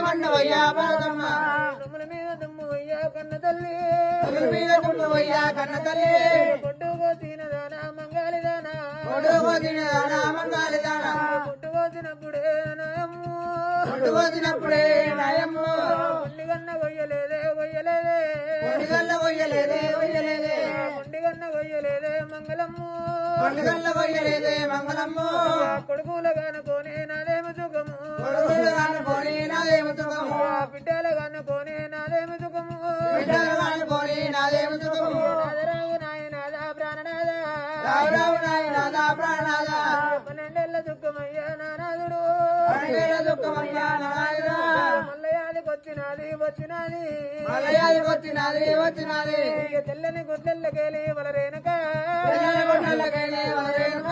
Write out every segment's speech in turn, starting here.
కొండవయ్యా భారతమ్మ తుమ్ముల మీద దుమ్ము అయ్యా కన్న తల్లి తుమ్ముల మీద కొండవయ్యా కన్న తల్లి కొట్టుకోసిన దానా మంగాలి దానా కొట్టుకోసిన దానా మంగాలి దానా కొట్టుకోసినప్పుడే నాయమ్ము కొట్టుకోసినప్పుడే నాయమ్మ కొండిగన్న కొయ్యలేదే కొయ్యలేదే కొండిగల్ల కొయ్యలేదే కొయ్యలేదే కొండిగన్న కొయ్యలేదే మంగళమ్ము కొండిగల్ల కొయ్యలేదే మంగళమ్మ కొడుకుల కానుకోని నాదేమి సుఖము కొడుకులు కానుకోని నాదేమి సుఖము బిడ్డల కానుకోని నాదేమి సుఖము బిడ్డలు కానుకోని నాదేమి సుఖము నాదరావు నాయనాదా ప్రాణనాదా రావు నాయనాదా ప్రాణనాదా పన్నెండేళ్ల దుఃఖమయ్యా నానాదుడు పన్నెండేళ్ల దుఃఖమయ్యా నానాదుడు మల్లయాదికి వచ్చినది వచ్చినది మలయాళి వచ్చినది వచ్చినది ఇక తెల్లని గుడ్లెల్లకేలి వలరేనక తెల్లని గుడ్డలకెళ్ళి వలరేనుక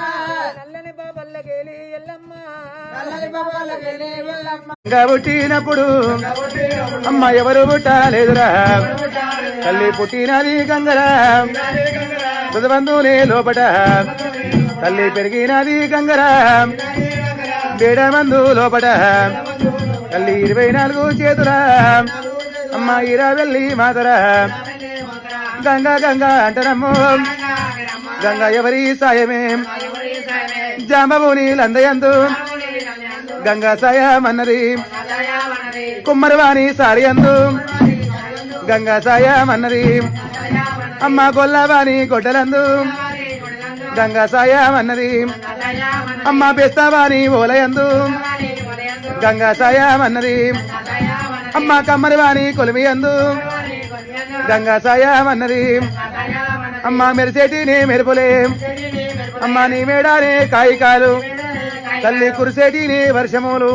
నల్లని పాపల్లకేలి ఎల్లమ్మ నల్లని పాపాలకెళ్ళి వెళ్ళమ్మ పుట్టినప్పుడు అమ్మ ఎవరు పుట్టలేదురా తల్లి పుట్టినది గంగరా బంధువులే లోపట తల్లి పెరిగినది గంగరా బేడమందు లోపట తల్లి 24 చేతురా అమ్మ ఇరా వెళ్ళి మాతరా గంగా గంగా అంటరమ్మో గంగా ఎవరి సాయమే జాంబభూని లందయందు గంగా సాయమన్నది కుమ్మరవాణి సారి అందు గంగా సాయమన్నది అమ్మ గొల్లవాణి గొడ్డలందు గంగా సాయమన్నది అమ్మ బెస్తవాణి ఓలయందు గంగా సాయమన్నది అమ్మ కమ్మరివాణి కొలిమి అందు గంగా సాయమన్నది అమ్మ మెరిసేటిని మెరుపులే అమ్మ నీ మేడానే కాయికాలు తల్లి కురిసేటిని వర్షములు